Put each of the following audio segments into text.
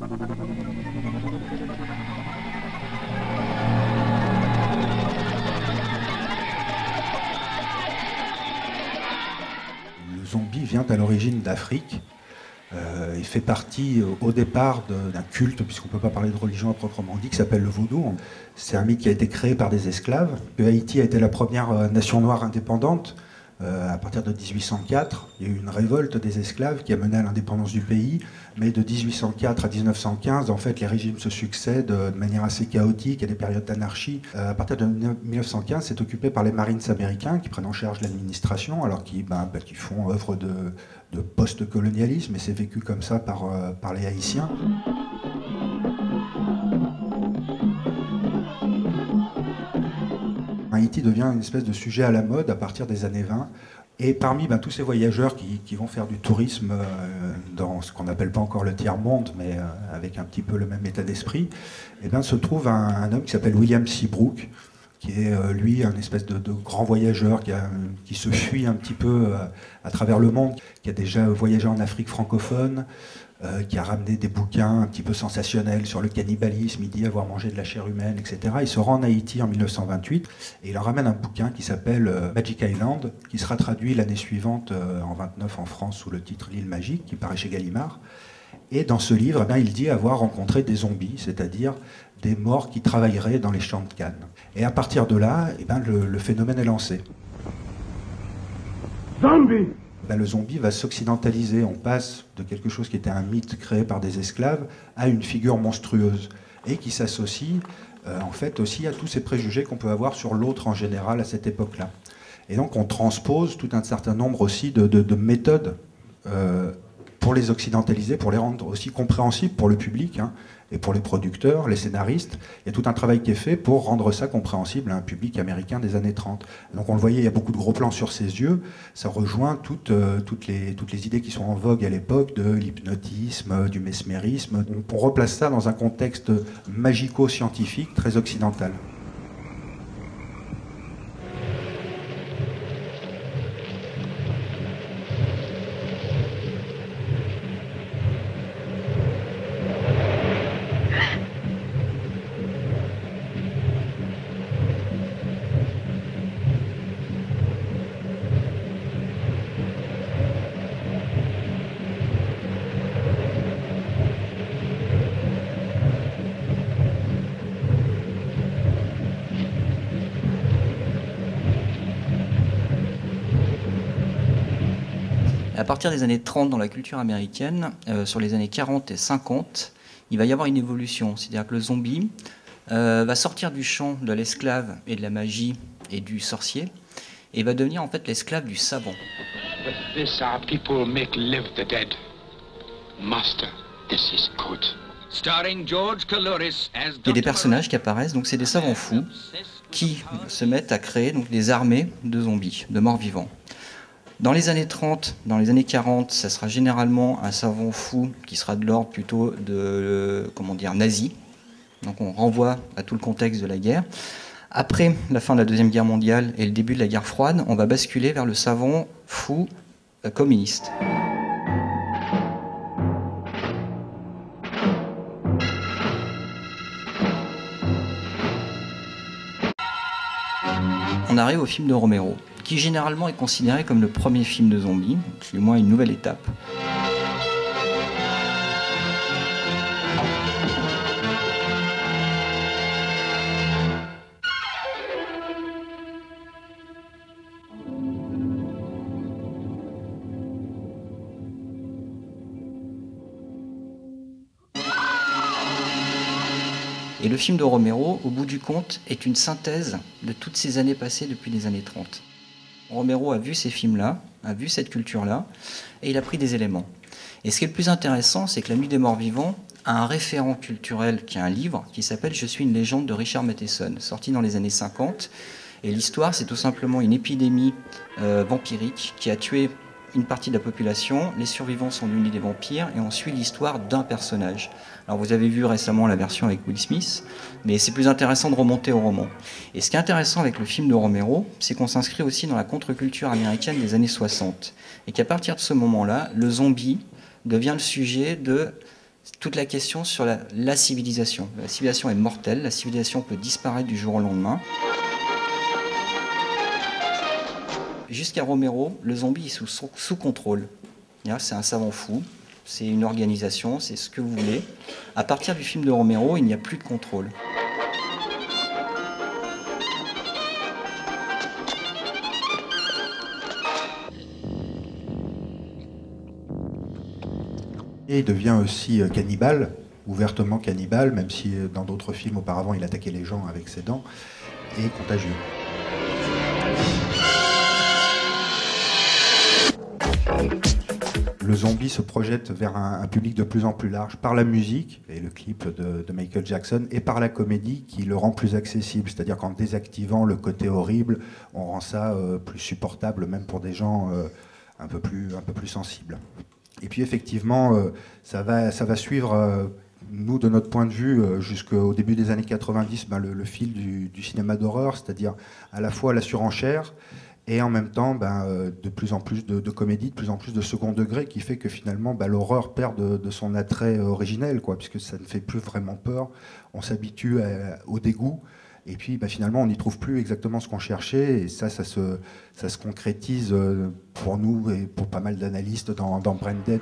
Le zombie vient à l'origine d'Afrique. Il fait partie au départ d'un culte, puisqu'on ne peut pas parler de religion à proprement dit, qui s'appelle le vaudou. C'est un mythe qui a été créé par des esclaves. Haïti a été la première nation noire indépendante. À partir de 1804, il y a eu une révolte des esclaves qui a mené à l'indépendance du pays. Mais de 1804 à 1915, en fait, les régimes se succèdent de manière assez chaotique. Il y a des périodes d'anarchie. À partir de 1915, c'est occupé par les Marines américains qui prennent en charge l'administration, alors qu'ils font œuvre de post-colonialisme, et c'est vécu comme ça par les Haïtiens. Haïti devient une espèce de sujet à la mode à partir des années 20. Et parmi tous ces voyageurs qui vont faire du tourisme dans ce qu'on n'appelle pas encore le tiers-monde, mais avec un petit peu le même état d'esprit, se trouve un homme qui s'appelle William Seabrook, qui est lui un espèce de grand voyageur qui se fuit un petit peu à travers le monde, qui a déjà voyagé en Afrique francophone, qui a ramené des bouquins un petit peu sensationnels sur le cannibalisme, il dit avoir mangé de la chair humaine, etc. Il se rend en Haïti en 1928 et il en ramène un bouquin qui s'appelle Magic Island, qui sera traduit l'année suivante en 29 en France sous le titre L'île magique, qui paraît chez Gallimard. Et dans ce livre, il dit avoir rencontré des zombies, c'est-à-dire des morts qui travailleraient dans les champs de canne. Et à partir de là, le phénomène est lancé. Zombie! Le zombie va s'occidentaliser. On passe de quelque chose qui était un mythe créé par des esclaves à une figure monstrueuse et qui s'associe en fait aussi à tous ces préjugés qu'on peut avoir sur l'autre en général à cette époque-là. Et donc on transpose tout un certain nombre aussi de méthodes pour les occidentaliser, pour les rendre aussi compréhensibles pour le public, et pour les producteurs, les scénaristes. Il y a tout un travail qui est fait pour rendre ça compréhensible à un public américain des années 30. Donc on le voyait, il y a beaucoup de gros plans sur ses yeux. Ça rejoint toutes les idées qui sont en vogue à l'époque de l'hypnotisme, du mesmérisme. On replace ça dans un contexte magico-scientifique très occidental. À partir des années 30 dans la culture américaine, sur les années 40 et 50, il va y avoir une évolution. C'est-à-dire que le zombie va sortir du champ de l'esclave et de la magie et du sorcier et va devenir en fait l'esclave du savant. With this our people make live the dead. Master, this is good. Starring George Coulouris as Il y a des personnages qui apparaissent, donc c'est des savants fous qui se mettent à créer donc, des armées de zombies, de morts vivants. Dans les années 30, dans les années 40, ça sera généralement un savant fou qui sera de l'ordre plutôt de, nazi. Donc on renvoie à tout le contexte de la guerre. Après la fin de la Deuxième Guerre mondiale et le début de la guerre froide, on va basculer vers le savant fou communiste. On arrive au film de Romero, qui généralement est considéré comme le premier film de zombies, du moins une nouvelle étape. Et le film de Romero, au bout du compte, est une synthèse de toutes ces années passées depuis les années 30. Romero a vu ces films-là, a vu cette culture-là, et il a pris des éléments. Et ce qui est le plus intéressant, c'est que La Nuit des Morts Vivants a un référent culturel qui est un livre qui s'appelle « Je suis une légende » de Richard Matheson, sorti dans les années 50. Et l'histoire, c'est tout simplement une épidémie vampirique qui a tué une partie de la population. Les survivants sont devenus des vampires et on suit l'histoire d'un personnage. Alors vous avez vu récemment la version avec Will Smith, mais c'est plus intéressant de remonter au roman. Et ce qui est intéressant avec le film de Romero, c'est qu'on s'inscrit aussi dans la contre-culture américaine des années 60. Et qu'à partir de ce moment-là, le zombie devient le sujet de toute la question sur la civilisation. La civilisation est mortelle, la civilisation peut disparaître du jour au lendemain. Jusqu'à Romero, le zombie est sous contrôle. C'est un savant fou, c'est une organisation, c'est ce que vous voulez. À partir du film de Romero, il n'y a plus de contrôle. Et il devient aussi cannibale, ouvertement cannibale, même si dans d'autres films auparavant il attaquait les gens avec ses dents, et contagieux. Le zombie se projette vers un public de plus en plus large par la musique, et le clip de Michael Jackson, et par la comédie qui le rend plus accessible. C'est-à-dire qu'en désactivant le côté horrible, on rend ça plus supportable, même pour des gens un peu plus sensibles. Et puis effectivement, ça va suivre, nous, de notre point de vue, jusqu'au début des années 90, le fil du cinéma d'horreur, c'est-à-dire à la fois la surenchère, et en même temps, de plus en plus de comédie, de plus en plus de second degré, qui fait que finalement, l'horreur perd de son attrait originel, quoi, puisque ça ne fait plus vraiment peur. On s'habitue au dégoût, et puis finalement, on n'y trouve plus exactement ce qu'on cherchait, et ça se concrétise pour nous et pour pas mal d'analystes dans Brain Dead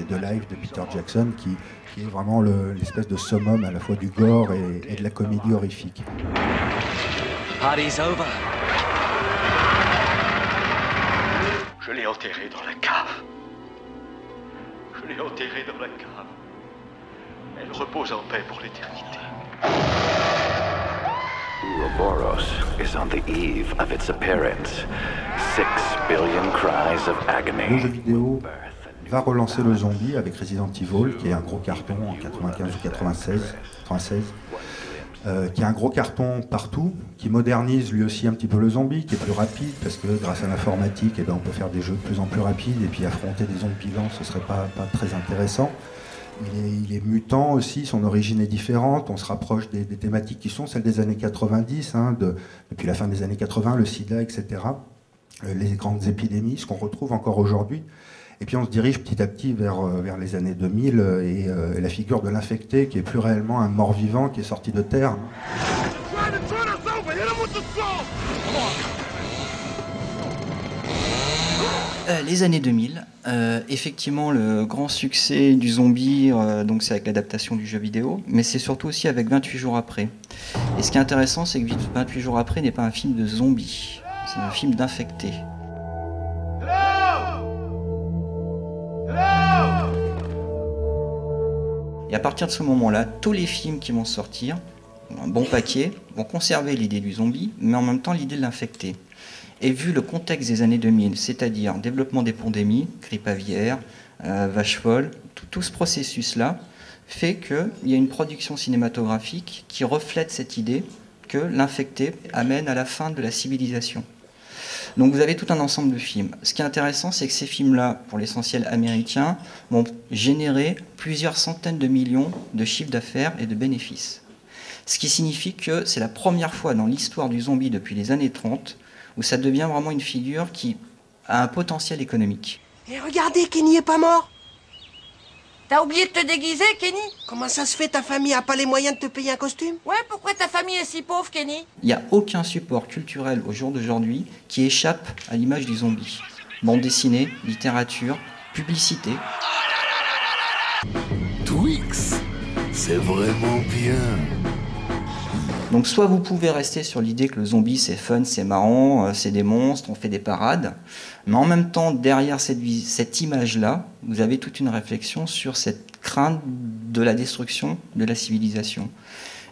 de Life de Peter Jackson, qui est vraiment l'espèce de summum à la fois du gore et de la comédie horrifique. Party's over. Je l'ai enterré dans la cave. Je l'ai enterré dans la cave. Elle repose en paix pour l'éternité. Ouroboros is on the eve of its appearance. 6 billion cries of agony. Le jeu vidéo va relancer le zombie avec Resident Evil, qui est un gros carton en 95 ou 96, qui est un gros carton partout, qui modernise lui aussi un petit peu le zombie, qui est plus rapide, parce que grâce à l'informatique, on peut faire des jeux de plus en plus rapides, et puis affronter des zombies vivants, ce serait pas très intéressant. Il est mutant aussi, son origine est différente, on se rapproche des thématiques qui sont celles des années 90, depuis la fin des années 80, le sida, etc., les grandes épidémies, ce qu'on retrouve encore aujourd'hui. Et puis on se dirige petit à petit vers les années 2000 et la figure de l'infecté, qui est plus réellement un mort-vivant qui est sorti de terre. Les années 2000, effectivement le grand succès du zombie, donc c'est avec l'adaptation du jeu vidéo, mais c'est surtout aussi avec 28 jours après. Et ce qui est intéressant, c'est que 28 jours après n'est pas un film de zombies, c'est un film d'infectés. Et à partir de ce moment-là, tous les films qui vont sortir, un bon paquet, vont conserver l'idée du zombie, mais en même temps l'idée de l'infecté. Et vu le contexte des années 2000, c'est-à-dire développement des pandémies, grippe aviaire, vache folle, tout ce processus-là fait qu'il y a une production cinématographique qui reflète cette idée que l'infecté amène à la fin de la civilisation. Donc vous avez tout un ensemble de films. Ce qui est intéressant, c'est que ces films-là, pour l'essentiel américains, vont générer plusieurs centaines de millions de chiffres d'affaires et de bénéfices. Ce qui signifie que c'est la première fois dans l'histoire du zombie depuis les années 30 où ça devient vraiment une figure qui a un potentiel économique. Et regardez, Kenny est pas mort. T'as oublié de te déguiser, Kenny? Comment ça se fait, ta famille a pas les moyens de te payer un costume? Ouais, pourquoi ta famille est si pauvre, Kenny? Il n'y a aucun support culturel au jour d'aujourd'hui qui échappe à l'image du zombie. Bande dessinée, littérature, publicité. Twix, c'est vraiment bien. Donc soit vous pouvez rester sur l'idée que le zombie c'est fun, c'est marrant, c'est des monstres, on fait des parades, mais en même temps derrière cette image-là, vous avez toute une réflexion sur cette crainte de la destruction de la civilisation.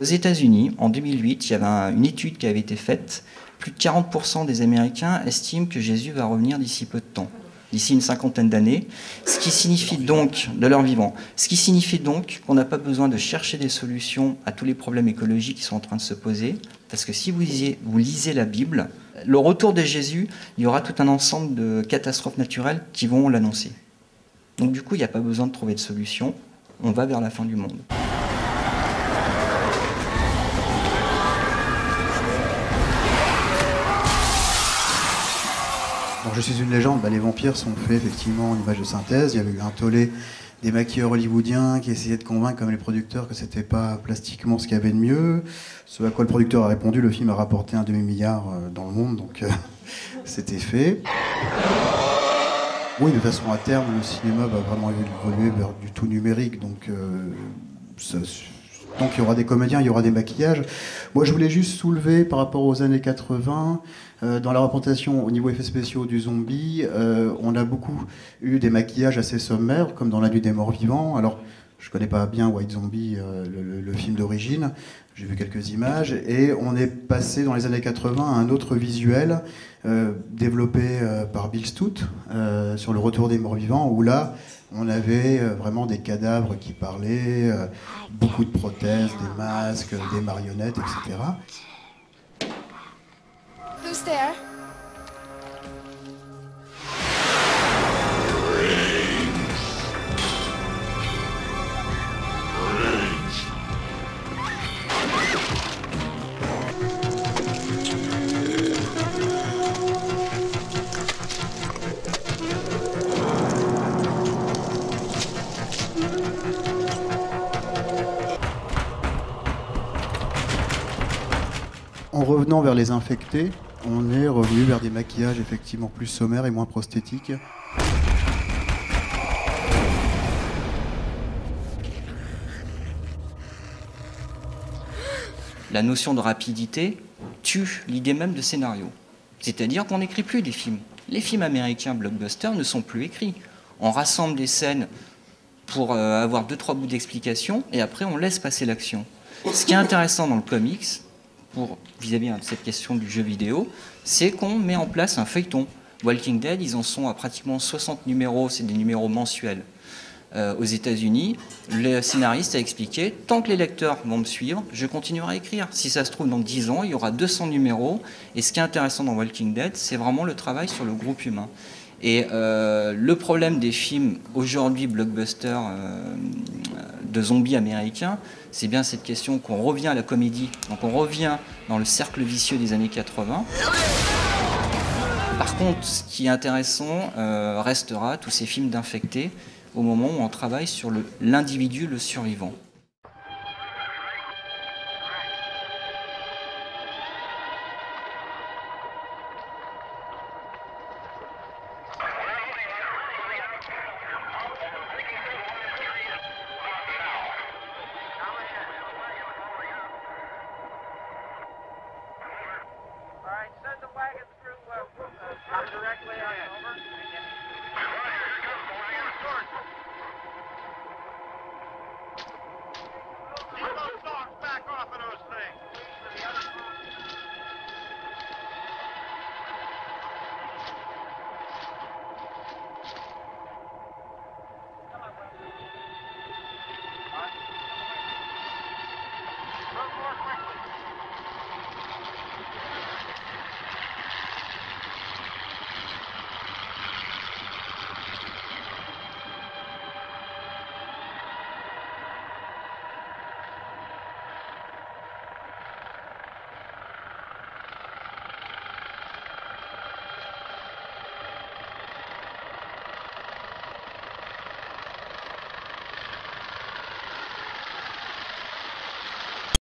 Aux États-Unis, en 2008, il y avait une étude qui avait été faite, plus de 40% des Américains estiment que Jésus va revenir d'ici peu de temps, d'ici une cinquantaine d'années, ce qui signifie donc, de leur vivant, ce qui signifie donc qu'on n'a pas besoin de chercher des solutions à tous les problèmes écologiques qui sont en train de se poser, parce que si vous lisez la Bible, le retour de Jésus, il y aura tout un ensemble de catastrophes naturelles qui vont l'annoncer. Donc du coup, il n'y a pas besoin de trouver de solution, on va vers la fin du monde. Alors, Je suis une légende, les vampires sont faits effectivement en image de synthèse. Il y avait eu un tollé des maquilleurs hollywoodiens qui essayaient de convaincre comme les producteurs que c'était pas plastiquement ce qu'il y avait de mieux. Ce à quoi le producteur a répondu, le film a rapporté un demi-milliard dans le monde, donc c'était fait. Oui, de toute façon, à terme, le cinéma va vraiment évoluer vers du tout numérique, donc donc il y aura des comédiens, il y aura des maquillages. Moi, je voulais juste soulever par rapport aux années 80, dans la représentation au niveau effets spéciaux du zombie, on a beaucoup eu des maquillages assez sommaires, comme dans La Nuit des Morts Vivants. Alors, je connais pas bien White Zombie, le film d'origine. J'ai vu quelques images. Et on est passé dans les années 80 à un autre visuel développé par Bill Stout sur Le Retour des Morts Vivants, où là, on avait vraiment des cadavres qui parlaient, beaucoup de prothèses, des masques, des marionnettes, etc. Who's there? En revenant vers les infectés, on est revenu vers des maquillages effectivement plus sommaires et moins prosthétiques. La notion de rapidité tue l'idée même de scénario. C'est-à-dire qu'on n'écrit plus des films. Les films américains blockbusters ne sont plus écrits. On rassemble des scènes pour avoir 2-3 bouts d'explication et après on laisse passer l'action. Ce qui est intéressant dans le comics, vis-à-vis de cette question du jeu vidéo, c'est qu'on met en place un feuilleton. Walking Dead, ils en sont à pratiquement 60 numéros, c'est des numéros mensuels. Aux États-Unis, le scénariste a expliqué, tant que les lecteurs vont me suivre, je continuerai à écrire. Si ça se trouve, dans 10 ans, il y aura 200 numéros. Et ce qui est intéressant dans Walking Dead, c'est vraiment le travail sur le groupe humain. Et le problème des films aujourd'hui blockbusters de zombies américains, c'est bien cette question qu'on revient à la comédie. Donc on revient dans le cercle vicieux des années 80. Par contre, ce qui est intéressant restera tous ces films d'infectés au moment où on travaille sur l'individu, le survivant.